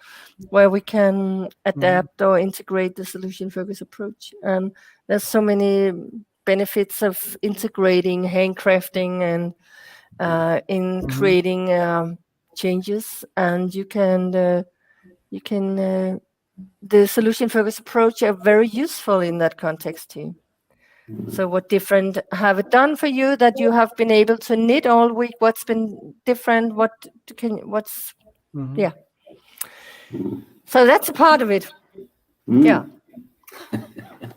where we can adapt or integrate the solution focus approach. And there's so many benefits of integrating handcrafting and in creating changes, and you can the solution focus approach are very useful in that context too. So what different have it done for you that you have been able to knit all week? What's been different? Yeah. So that's a part of it. Yeah.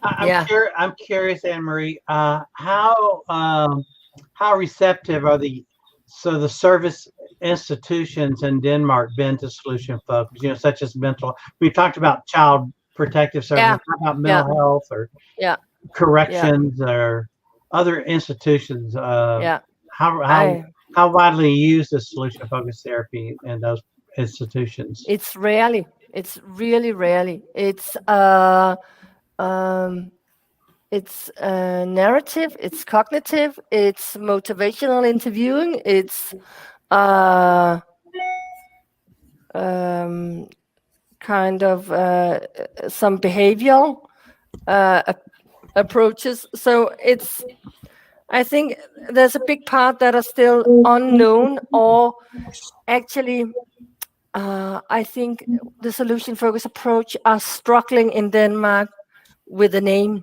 I'm curious, Anne-Marie, how receptive are the service institutions in Denmark been to solution focus, such as mental, we talked about child protective services, how about mental health or corrections or other institutions? How widely used is solution focused therapy in those institutions? It's really rarely. It's narrative, it's cognitive, it's motivational interviewing, it's kind of some behavioral approaches. So I think there's a big part that are still unknown, or actually I think the solution focus approach are struggling in Denmark with the name,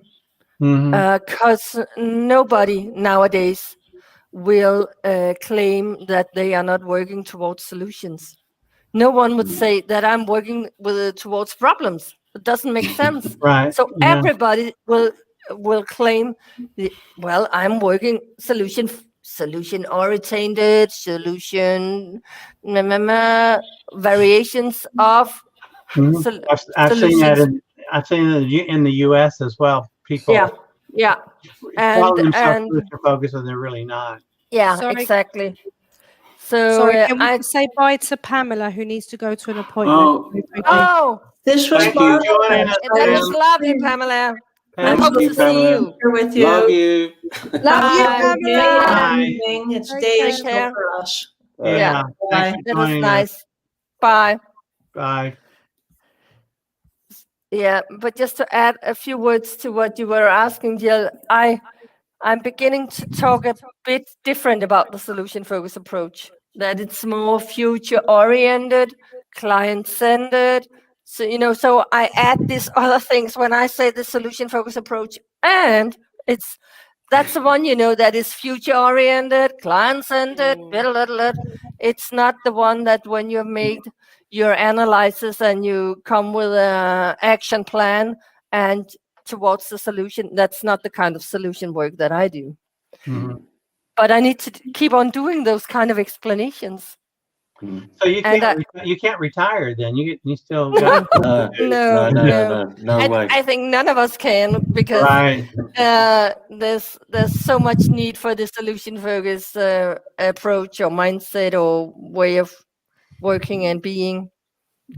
because nobody nowadays will claim that they are not working towards solutions. No one would say that I'm working towards problems. It doesn't make sense. Right. So everybody will claim, well, I'm working solution oriented, solution variations of. I've seen that. I've seen it in the U.S. as well. People. Yeah. Call themselves solution focused, and they're really not. Yeah, exactly. So sorry, can we say bye to Pamela, who needs to go to an appointment? This was marvelous. That was lovely, Pamela. I hope to see you. Here with you. Love you. Love you, Pamela. It's days for us. Yeah. Bye. That was nice. Bye. Bye. Yeah, but just to add a few words to what you were asking, Jill, I'm beginning to talk a bit different about the solution focus approach. that it's more future oriented, client centered. So, so I add these other things when I say the solution focused approach, and that's the one, that is future oriented, client centered. It's not the one that when you made your analysis and you come with an action plan and towards the solution, that's not the kind of solution work that I do. Mhm. But I need to keep on doing those kind of explanations. So you can't retire then. You still got No way. I think none of us can, because right. there's so much need for the solution focused approach or mindset or way of working and being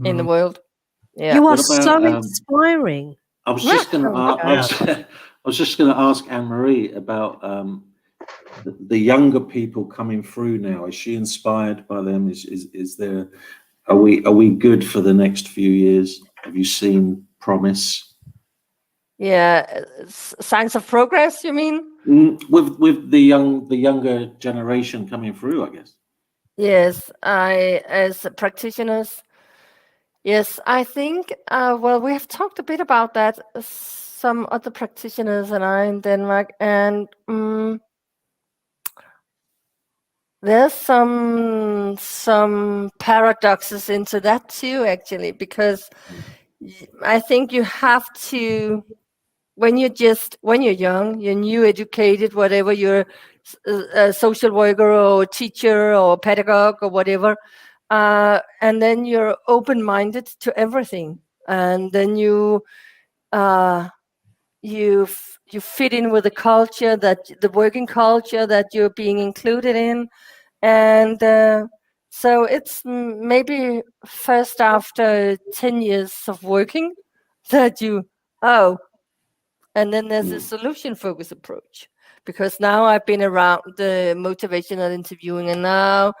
in the world. Yeah. You are What about, so inspiring. I was just going to I was just going to ask Anne-Marie about the younger people coming through now. Is she inspired by them? Is there? Are we good for the next few years? Have you seen promise? Yeah, signs of progress, you mean? With the younger generation coming through, I guess. Yes, as practitioners. Yes, I think. Well, we have talked a bit about that. Some other practitioners and I in Denmark, and there's some paradoxes into that too, actually, because I think you have to, when you're young, you're new educated, whatever, you're a social worker or teacher or pedagogue or whatever, and then you're open-minded to everything, and then you fit in with the culture, the working culture that you're being included in. And so it's maybe first after 10 years of working that and then there's a solution focused approach, because now I've been around the motivational interviewing, and now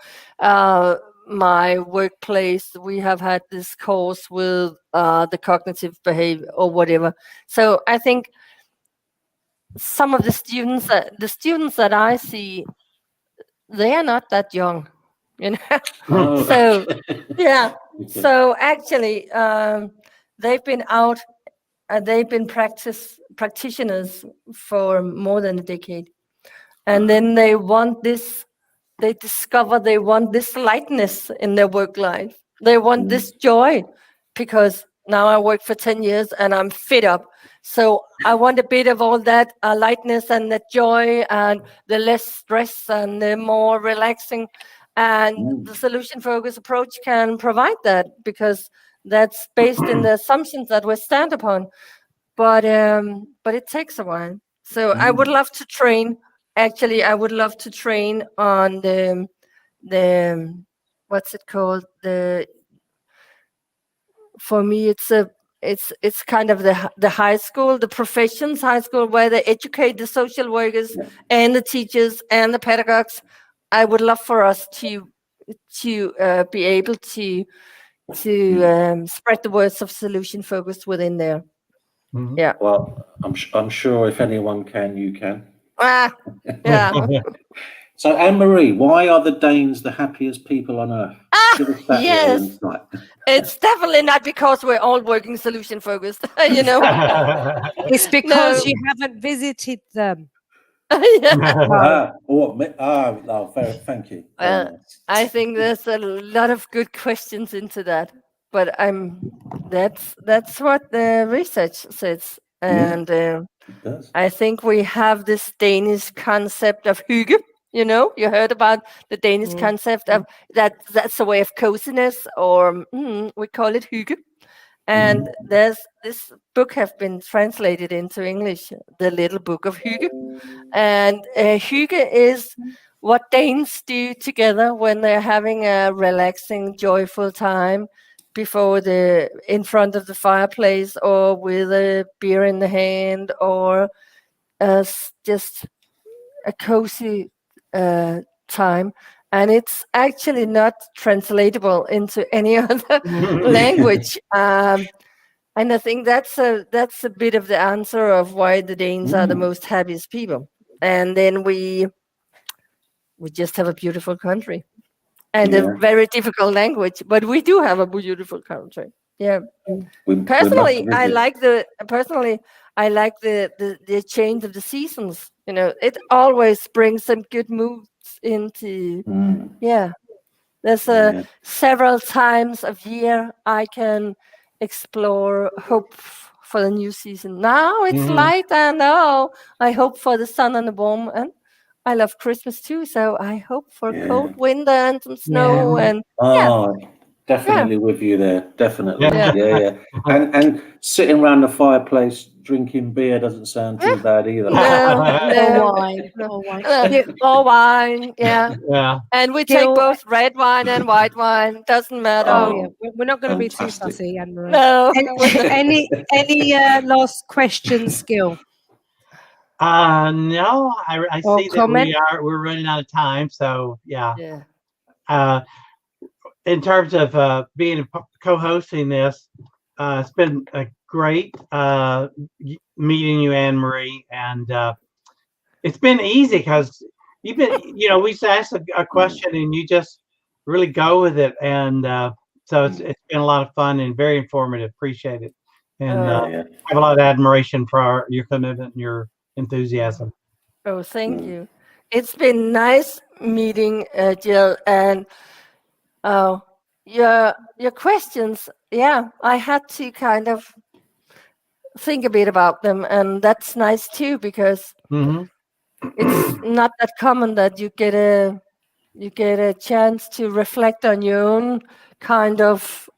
my workplace, we have had this course with the cognitive behavior or whatever. So I think some of the students that I see, they are not that young, So yeah, so actually they've been out, they've been practitioners for more than a decade, and then they discover they want this lightness in their work life. They want this joy, because now I work for 10 years and I'm fit up. So I want a bit of all that lightness and that joy and the less stress and the more relaxing. And the solution focused approach can provide that, because that's based in the assumptions that we stand upon. But it takes a while. So I would love to train. Actually, I would love to train on the what's it called? For me, it's kind of the high school, the professions high school, where they educate the social workers and the teachers and the pedagogues. I would love for us to be able to spread the words of solution focused within there. Mhm. Yeah. Well, I'm sure if anyone can, you can. Yeah. So Anne-Marie, why are the Danes the happiest people on earth? Give us that yes. insight. It's definitely not because we're all working solution focused, It's because you haven't visited them. Thank you. I think there's a lot of good questions into that, but that's what the research says, and I think we have this Danish concept of hygge. You heard about the Danish concept of that's a way of coziness, or we call it hygge. And there's this book have been translated into English, The Little Book of Hygge. And hygge is what Danes do together when they're having a relaxing, joyful time in front of the fireplace, or with a beer in the hand, or just a cozy time. And it's actually not translatable into any other language. And I think that's a bit of the answer of why the Danes are the most happiest people. And then we just have a beautiful country. and a very difficult language. But we do have a beautiful country. Yeah. Personally, I like the change of the seasons. It always brings some good moods into. There's several times of year I can explore hope for the new season. Now it's light, and I hope for the sun and the warm, and I love Christmas too. So I hope for a cold winter and some snow and definitely with you there. Definitely, yeah. And sitting around the fireplace drinking beer doesn't sound too bad either. Or wine, yeah. And we take Gil, both red wine and white wine. Doesn't matter. We're not going to be too fussy, Anne-Marie. No. Any last questions, Gil? No. I see that we're running out of time. So in terms of being co-hosting this, it's been a great meeting you, Anne-Marie, and it's been easy because you've been, we just ask a question and you just really go with it, and so it's been a lot of fun and very informative. Appreciate it, and I have a lot of admiration for your commitment and your enthusiasm. Oh, thank you. It's been nice meeting Jill, and your questions. Yeah, I had to kind of think a bit about them, and that's nice too, because it's not that common that you get a chance to reflect on your own kind of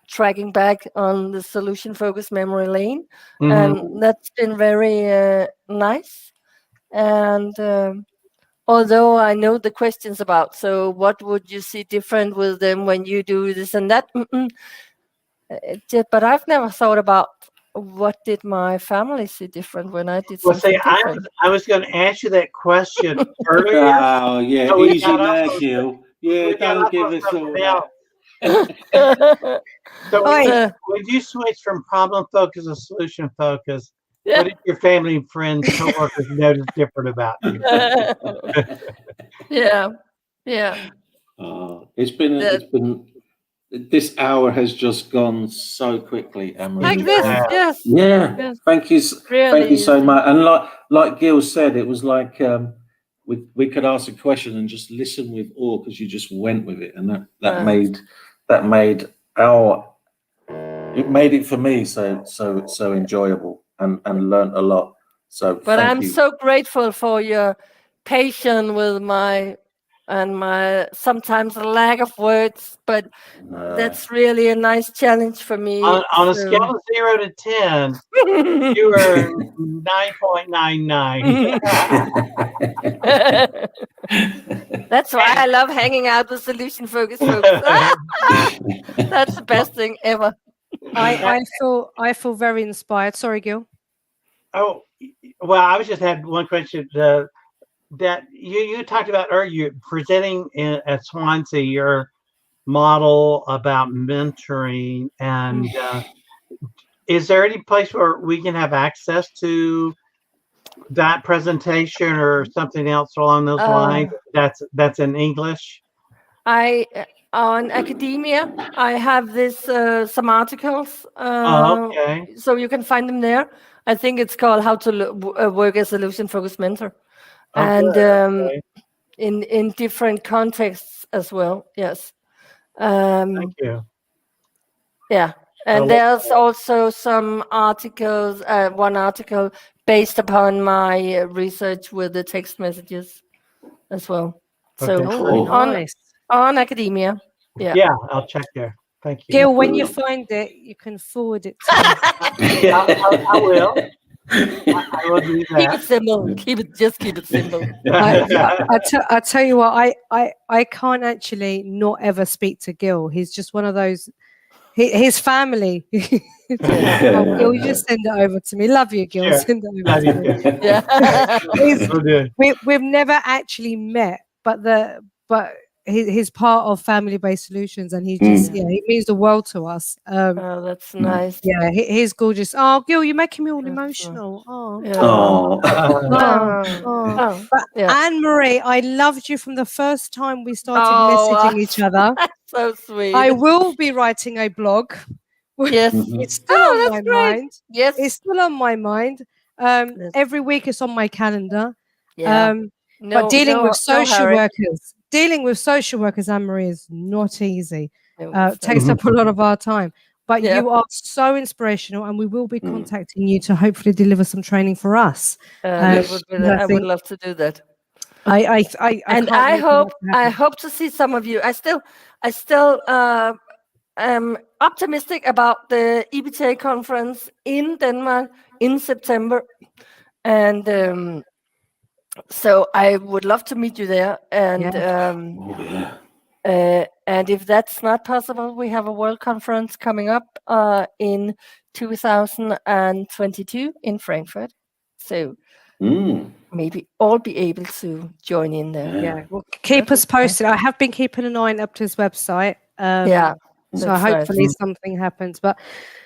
tracking back on the solution focused memory lane, and that's been very nice. And although I know the questions about, so what would you see different with them when you do this and that? But I've never thought about what did my family see different when I did something different. I was going to ask you that question earlier. Oh, yeah, so easy now, Gil. Yeah, don't give us all that. So when you switch from problem focus to solution focus, what did your family and friends, coworkers notice different about you? It's been. This hour has just gone so quickly, Emily. Like this, yes. Yeah. Thank you so much. And like Gil said, it was like we could ask a question and just listen with awe because you just went with it, and that made it for me so enjoyable and learned a lot. So, but I'm so grateful for your patience with my sometimes a lack of words, but that's really a nice challenge for me. On a scale of 0 to 10, you were 9.99. That's why I love hanging out with solution focused folks. That's the best thing ever. I feel very inspired. Sorry, Gil. Oh, well, I just had one question. That you talked about earlier, presenting at Swansea your model about mentoring, and is there any place where we can have access to that presentation or something else along those lines? That's in English. On academia, I have some articles. So you can find them there. I think it's called How to Work as a Solution Focused Mentor. And in different contexts as well. Yes. Thank you. Yeah, and there's also some articles. One article based upon my research with the text messages as well. So on academia. Yeah, I'll check there. Thank you, Gil. When you find it, you can forward it to me. I will. I will do that. Keep it simple. Keep it simple. I tell you what, I can't actually not ever speak to Gil. He's just one of those. His family. Gil, you just send it over to me. Love you, Gil. Sure. Send it over to me. Yeah. We've never actually met, but he's part of family-based solutions, and he just he means the world to us. Oh, that's nice. Yeah, he's gorgeous. Oh, Gil, you're making me all That's emotional. Oh. Yeah. Oh. But yeah. Anne-Marie, I loved you from the first time we started Oh, messaging each other. So sweet. I will be writing a blog. Yes. It's still on my that's great. mind. Yes. It's still on my mind. Yes. Every week it's on my calendar. Yeah. But dealing with social hurry. workers, Anne-Marie, is not easy. No, Takes up a lot of our time. But Yeah. you are so inspirational, and we will be contacting you to hopefully deliver some training for us. I would love to do that. I hope to see some of you. I still am optimistic about the EBTA conference in Denmark in September, and so I would love to meet you there. And and if that's not possible, we have a world conference coming up in 2022 in Frankfurt. So maybe all be able to join in there. Yeah, well, keep us posted. I have been keeping an eye up to his website. So hopefully something happens. But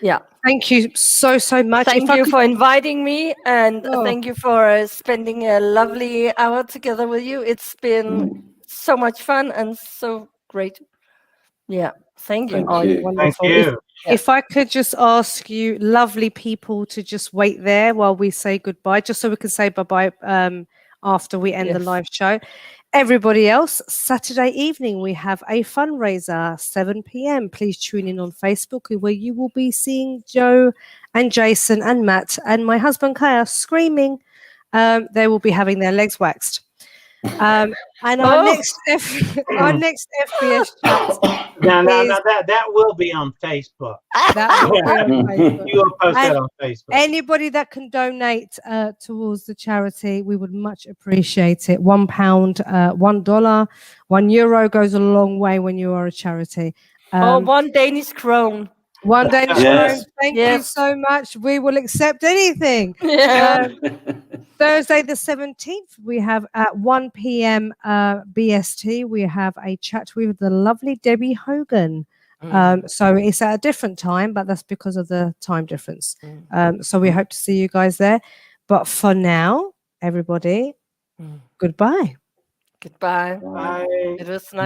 yeah, thank you so much. Thank you for inviting me, and thank you for spending a lovely hour together with you. It's been so much fun and so great. Yeah, thank you. Thank you. If I could just ask you, lovely people, to just wait there while we say goodbye, just so we can say bye-bye after we end the live show. Everybody else, Saturday evening, we have a fundraiser, 7 p.m. Please tune in on Facebook, where you will be seeing Joe and Jason and Matt and my husband Kaya screaming. They will be having their legs waxed. And our next FBS chat. No, that will be on Facebook. That will be on Facebook. You will post that on Facebook. Anybody that can donate towards the charity, we would much appreciate it. £1, $1, €1 goes a long way when you are a charity. 1 Danish krone. 1 Danish krone. Thank you so much. We will accept anything. Thursday the 17th, we have at 1 p.m. BST, we have a chat with the lovely Debbie Hogan. So it's at a different time, but that's because of the time difference. So we hope to see you guys there. But for now, everybody, goodbye. Goodbye. Bye. It was nice.